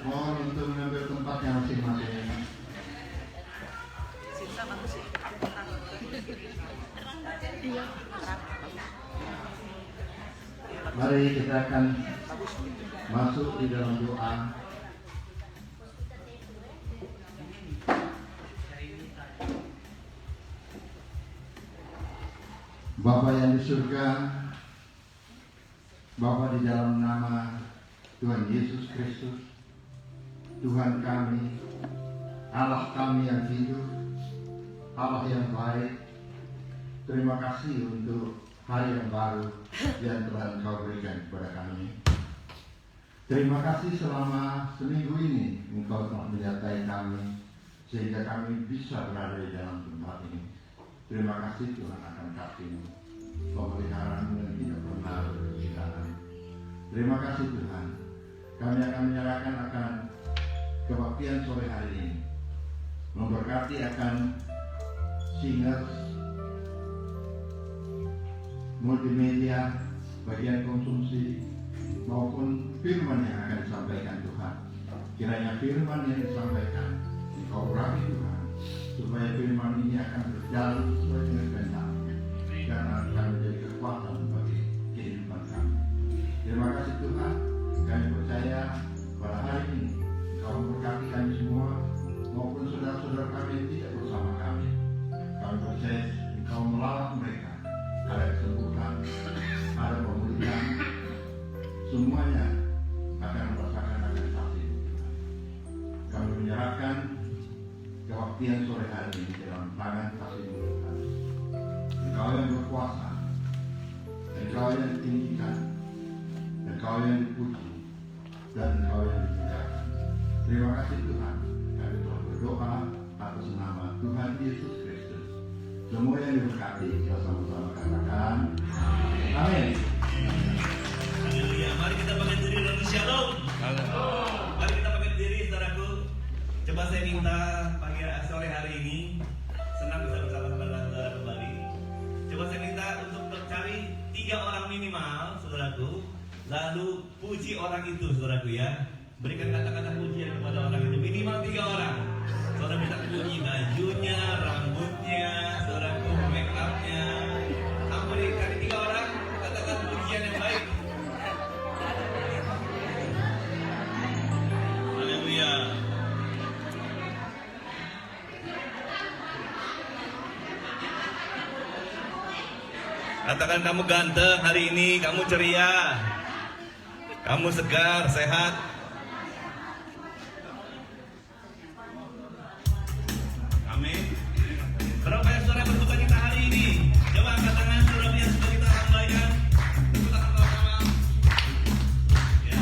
Mohon untuk mengambil tempatnya masing-masing. Mari kita akan masuk di dalam doa. Bapa yang di surga, Bapa di dalam nama Tuhan Yesus Kristus, Tuhan kami, Allah kami yang hidup, Allah yang baik, terima kasih untuk hari yang baru yang telah Engkau berikan kepada kami. Terima kasih selama seminggu ini Engkau telah menyertai kami sehingga kami bisa berada di dalam tempat ini. Terima kasih Tuhan akan kasih-Mu, pemeliharaan yang tidak pernah berkesudahan. Terima kasih Tuhan. Kami akan menyerahkan akan kebaktian sore hari ini, memberkati akan singers, multimedia, bagian konsumsi, maupun firman yang akan disampaikan Tuhan. Kiranya firman yang disampaikan Engkau urapi Tuhan, supaya firman ini akan berjalan sesuai dengan kehendak-Mu dan akan menjadi kekuatan bagi kehidupan kami. Terima kasih Tuhan, kami percaya pada hari ini Engkau memberkati kami semua maupun saudara-saudara kami yang tidak bersama kami. Kami percaya Engkau melawat mereka, ada kesembuhan, ada pemulihan, semuanya akan merasakan akan kasih Tuhan. Kami menyerahkan kebaktian sore hari ini dalam tangan kasih-Mu Tuhan. Engkau yang berkuasa, Engkau yang ditinggikan, Engkau yang dipuji, dan Engkau yang dimuliakan. Terima kasih Tuhan, kami telah berdoa atas nama Tuhan Yesus Kristus. Semua yang diberkati, kita sama-sama katakan amin. Haleluya. Mari kita pakai diri dalam shalom. Mari kita pakai diri, saudaraku. Coba saya minta pagi sore hari ini, senang bisa bersama saudara kembali. Coba saya minta untuk mencari 3 orang minimal, saudaraku. Lalu puji orang itu, saudaraku ya. Berikan kata-kata pujian kepada orang itu, minimal 3 orang. Saudara bisa puji bajunya, rambutnya, saudaraku, make up-nya. Aku dikasih 3 orang, katakan pujian yang baik. Haleluya. Katakan kamu ganteng hari ini, kamu ceria, kamu segar, sehat. Amin. Berapa yang saudara bersuka cita hari ini? Coba angkat tangan saudara yang suka kita sampaikan. Tepuk tangan bersama. Ya,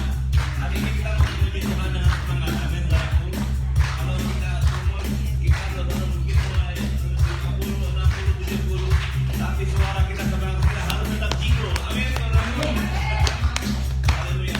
hari ini kita mau memuji Tuhan dengan semangat. Amin, saudaraku. Kalau kita umur kita saudara mungkin mulai 50, 60, 70, tapi suara kita semangat kita harus tetap jigo. Amin, saudaraku. Haleluya.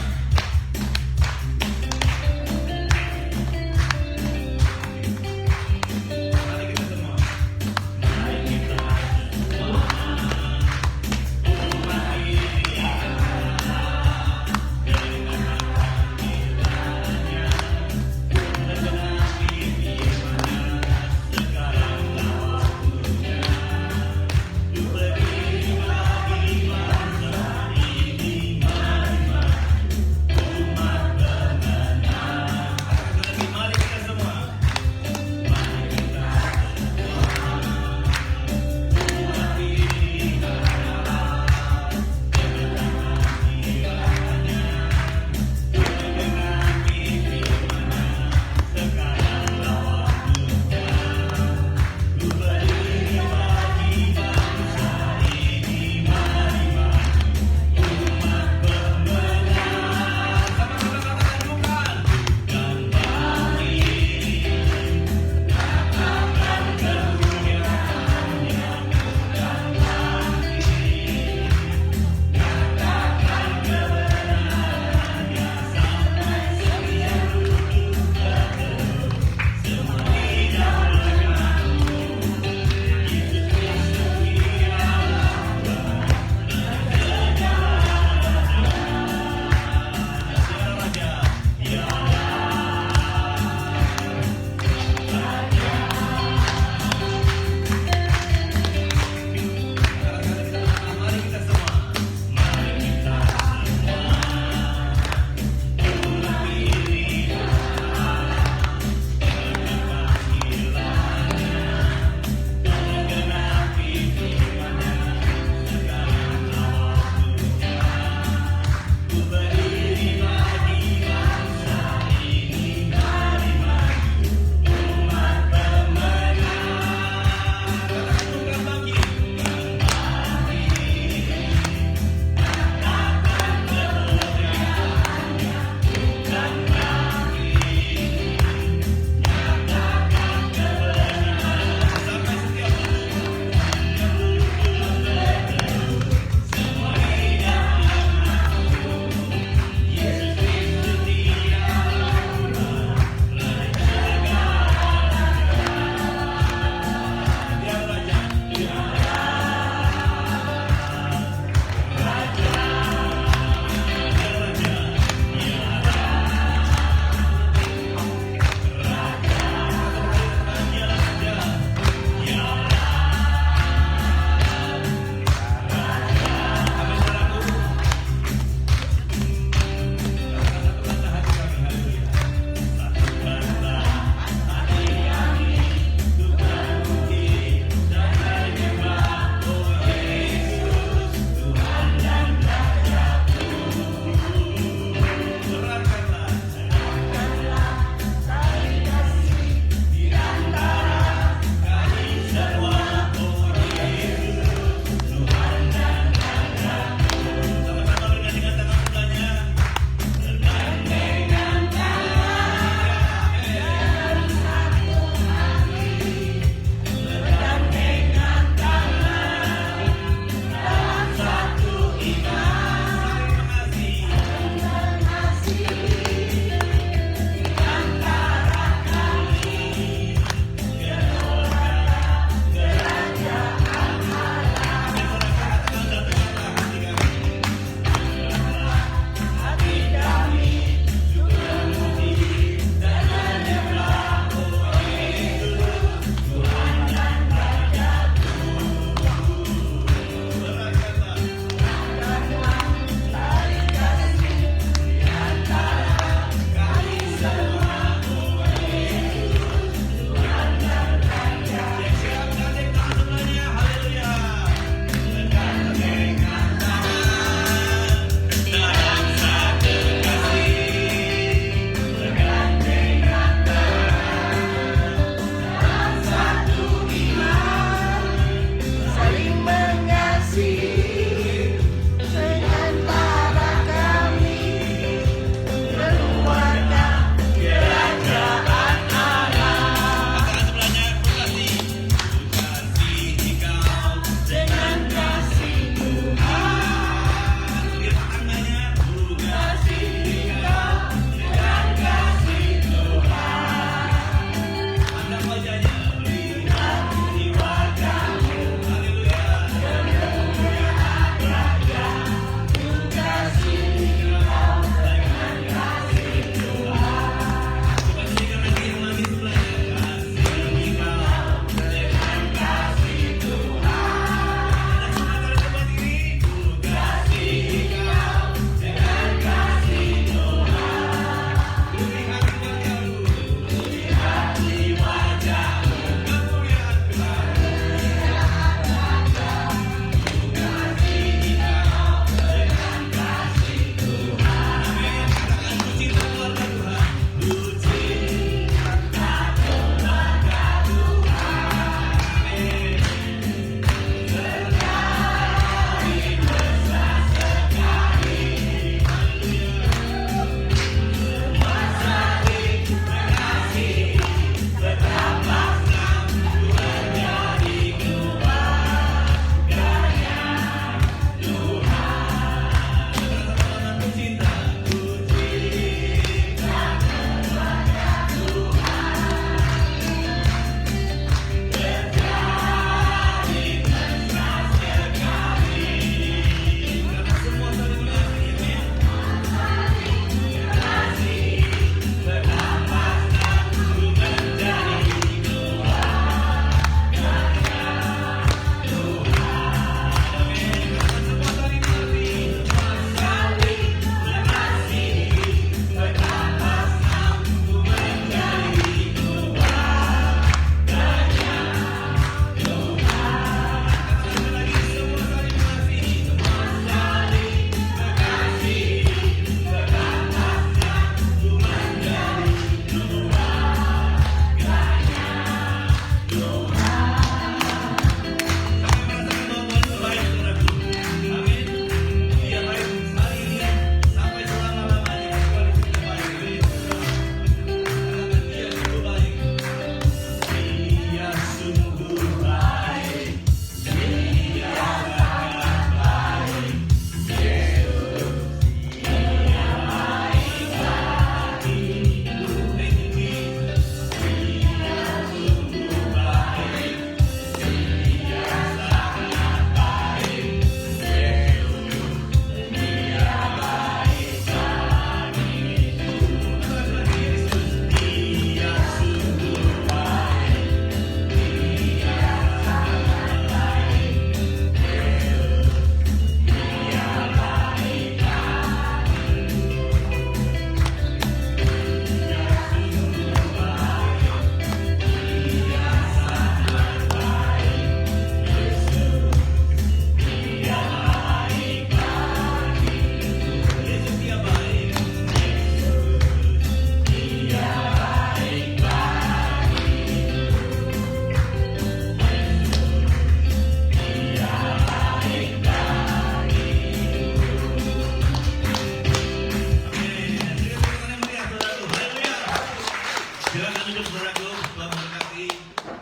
Silakan duduk saudaraku, Tuhan memberkati.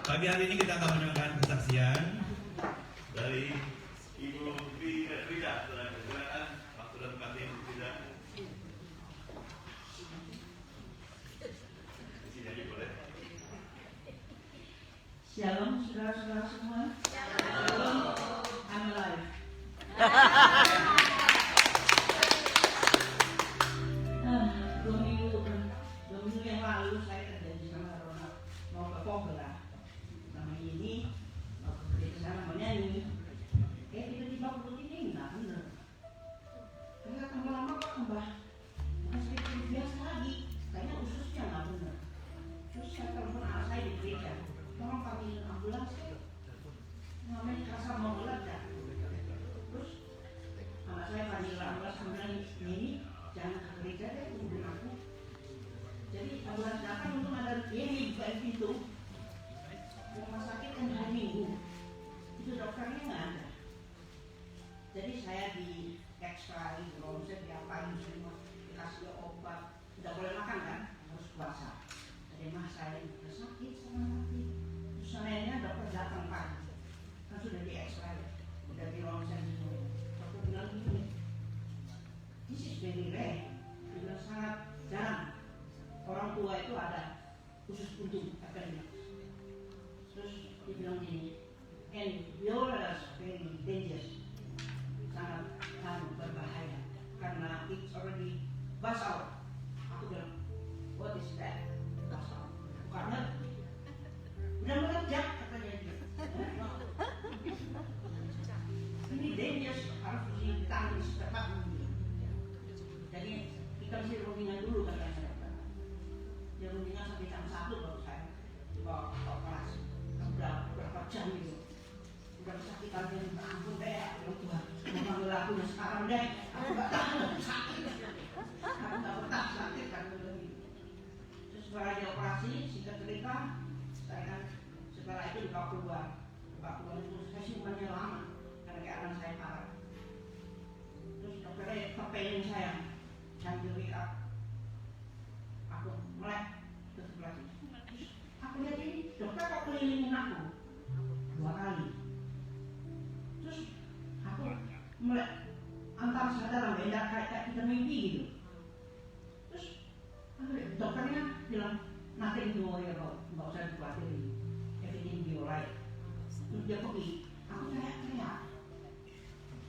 Pagi hari ini kita akan mendengarkan kesaksian dari Ibu Frida. Silakan waktu dan tempat Ibu Frida. Sini boleh. Shalom, saudara-saudara semua. Shalom. I'm alive. Dua minggu yang lalu saya terjanji sama Ronald mau ke Pogla sama ini, mau ke sana mau nyanyi. Tiba-tiba perut ini nggak bener. Ternyata lama-lama kok tambah bukan seperti biasa lagi. Kayaknya ususnya nggak bener. Terus saya telepon anak saya di gereja, tolong panggil ambulans. Namanya kerasa mau meledak. Terus anak saya panggil ambulans, bilang ini jangan ke gereja deh, tungguin aku. Jadi ambulans datang untuk ada ini bukain pintu. Rumah sakit kan hari Minggu, itu dokternya nggak ada. Jadi saya di X-ray, ronsen, diapain semua, dikasih obat, tidak boleh makan kan, harus puasa. Jadi mah saya udah sakit sama hati. Terus sayangnya dokter datang pagi, kan sudah di X-ray, udah di ronsen semua. Dokter bilang gini, this is very rare, dia bilang sangat jarang. Orang tua itu ada usus buntu, katanya. Terus dia bilang gini, and yours very dangerous, sangat berbahaya karena it's already bust out. Aku bilang, what is that? Bust out. Karena udah meledak, katanya dia. Ini dangerous, harus ditangani secepatnya. Jadi kita mesti rundingan dulu katanya. Dia rundingan sampai jam 1 baru saya dibawa ke operasi. Udah berapa jam gitu. Udah kesakitan dia, ampun deh, ya Tuhan. Mau panggil aku sekarang deh. Aku gak tahan sakit. Aku gak betah sakit kan begitu. Terus setelah dioperasi, singkat cerita, saya kan setelah itu dibawa keluar. Dibawa keluar itu saya simpannya lama karena keadaan saya parah. Terus dokternya kepelin saya, sambil wake up. Aku melek ke sebelah sini. Aku lihat ini, dokter kok kelilingin aku 2 kali. Terus aku melek antara sadar dan beda kayak kita mimpi gitu. Terus dokternya bilang nothing to worry about, nggak usah dikhawatirin, everything be alright. Terus dia pergi, aku teriak-teriak.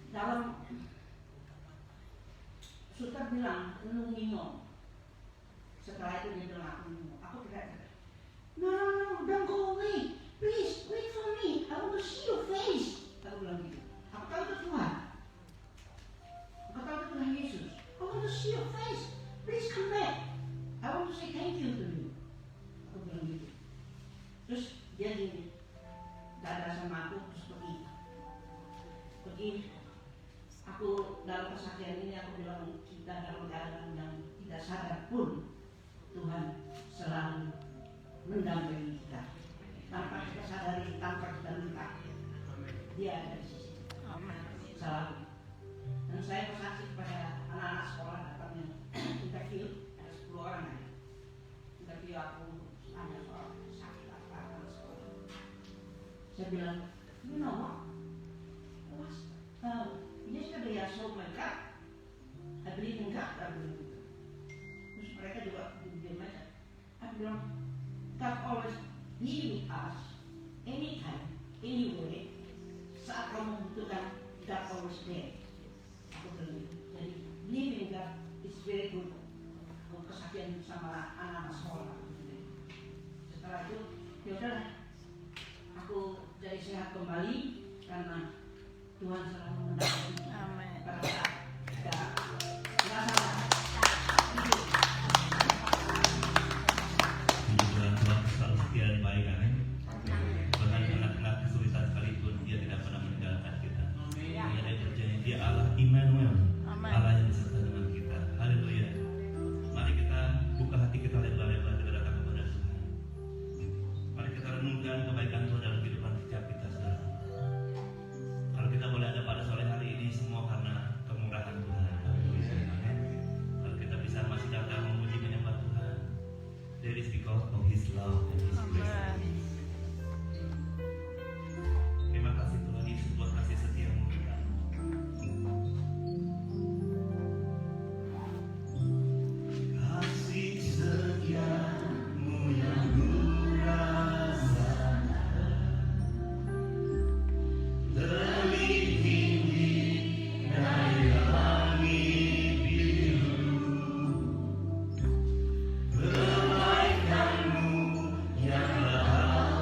Dalam suster bilang, lu minum. Setelah itu dia bilang aku teriak-teriak. No, don't go away. Please, wait for me. I want to see your face. Aku bilang gitu. Aku tahu itu Tuhan. Aku tahu itu Tuhan Yesus. I want to see your face. Please come back. I want to say thank you to you. Aku bilang gitu. Terus dia gini, dada sama aku terus pergi. Aku dalam kesaksian ini aku bilang kita dalam keadaan yang tidak sadar pun Tuhan selalu mendampingi kita tanpa kita sadari, tanpa kita minta. Dia ada di sisi selalu. Dan saya bersaksi kepada anak-anak sekolah datangnya interview, ada 10 orang aja. Interview aku tanya soal sakit apa anak sekolah. Saya bilang, you know what? Yesterday I saw my God. I believe in God. Terus mereka juga diam aja. Aku bilang, God always be with us, anytime, anywhere. Saat kamu membutuhkan, God always there. Aku bilang gitu. Jadi, believe in God is very good. Kesaksian sama anak-anak sekolah. Setelah itu, yaudahlah, aku jadi sehat kembali karena Tuhan selalu mendampingi. Amin. Pada saat tidak salah. Tuhan selalu setia dan baik kan? Bahkan anak-anak kesulitan sekalipun dia tidak pernah meninggalkan kita. Dia ada percaya dia Allah Immanuel, Allah yang beserta dengan kita. Haleluya. Mari kita buka hati kita lebar-lebar kita datang kepada Tuhan. Mari kita renungkan kebaikan Tuhan dalam kehidupan setiap kita, saudara. Kalau kita boleh ada pada sore hari ini semua karena kemuliaan is because of His love and His grace. Terima kasih Tuhan Yesus buat kasih setia-Mu kita. Kasih setia-Mu yang ku-rasakan lebih tinggi dari langit biru. Kebaikan-Mu yang telah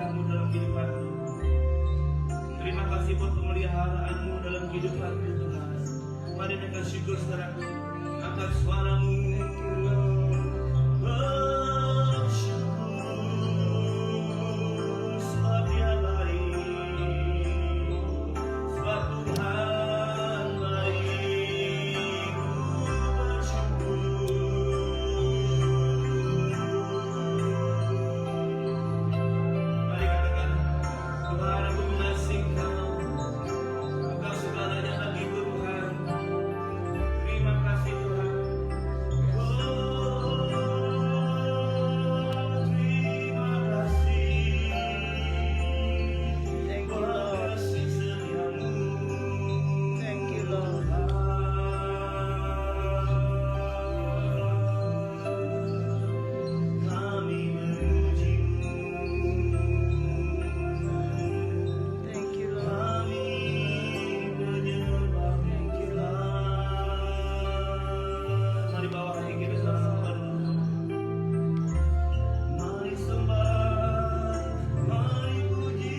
karya-Mu dalam kehidupanku. Terima kasih buat pemeliharaanmu dalam kehidupanku Tuhan. Mari naikkan syukur saudaraku. Angkat suaramu. Bersyukur sebab Dia baik. Sebab Tuhan baik. Bersyukur. Mari katakan, Tuhan aku mengasihi Engkau. Engkau segalanya bagiku Tuhan. Terima kasih Tuhan. Oh, terima kasih. Thank you, Lord. Kasih setiamu. Thank you, Lord. Kami memuji-Mu. Thank you, Lord. Kami menyembah Tuhan. Mari bawa hati kita sama-sama. Mari sembah, mari puji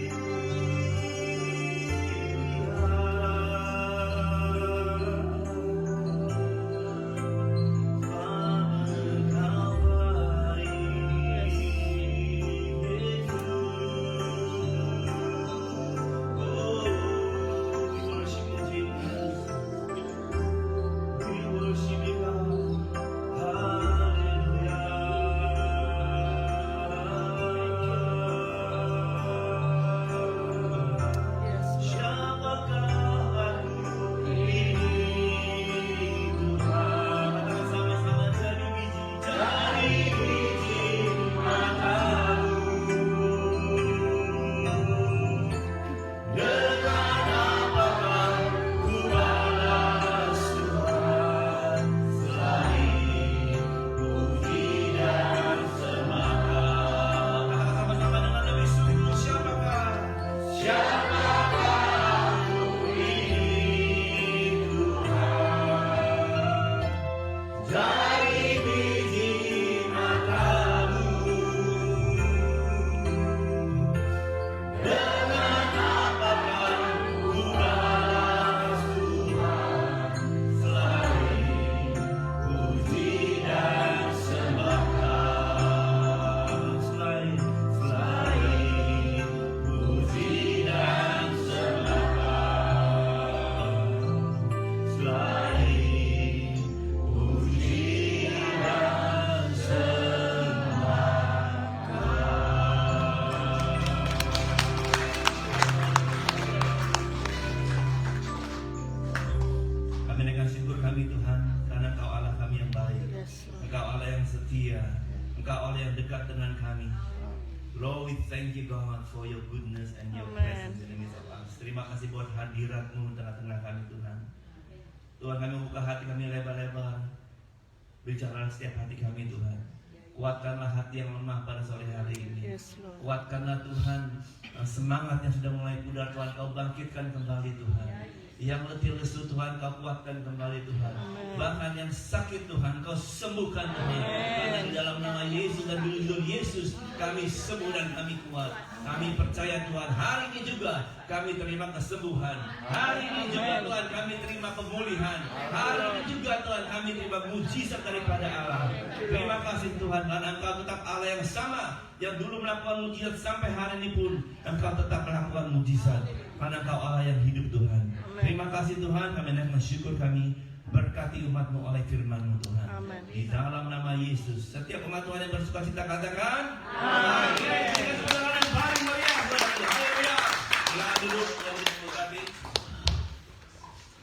Yes, Lord. Siapakah aku ini Tuhan? Katakan sama-sama, jadi biji matamu. Dengan apakah ku balas Tuhan selain puji dan sembah? Katakan sama-sama dengan lebih sungguh, siapakah aku ini Tuhan? Dari biji matamu. Dengan apakah ku balas Tuhan selain puji dan sembah? Selain puji dan sembah. Selain puji dan Kami naikkan syukur kami Tuhan, karena Engkau Allah kami yang baik. Yes, Lord. Engkau Allah yang setia. Engkau Allah yang dekat dengan kami. Lord, we thank you God for your goodness and your Amen. presence in the midst of us. Terima kasih buat hadirat-Mu tengah-tengah kami Tuhan. Tuhan, kami buka hati kami lebar-lebar. Bicara setiap hati kami Tuhan. Kuatkanlah hati yang lemah pada sore hari ini. Yes, Lord. Kuatkanlah Tuhan semangat yang sudah mulai pudar Tuhan, Kau bangkitkan kembali Tuhan. Yang letih lesu Tuhan, Kau kuatkan kembali Tuhan. Amen. Bahkan yang sakit Tuhan, Kau sembuhkan Tuhan. Karena di dalam nama Yesus dan di dalam Yesus kami sembuh dan kami kuat. Kami percaya Tuhan, hari ini juga kami terima kesembuhan. Hari ini juga Tuhan kami terima pemulihan. Hari ini juga Tuhan kami terima mujizat daripada Allah. Terima kasih Tuhan, karena Engkau tetap Allah yang sama, yang dulu melakukan mujizat sampai hari ini pun Engkau tetap melakukan mujizat. Karena Engkau Allah yang hidup Tuhan. Terima kasih Tuhan, kami naikkan syukur kami. Berkati umat-Mu oleh firman-Mu Tuhan. Amin. Di dalam nama Yesus. Setiap umat Tuhan yang bersuka cita katakan amin. Dengan saudara yang paling meriah. Haleluya. Silakan duduk yang berkati.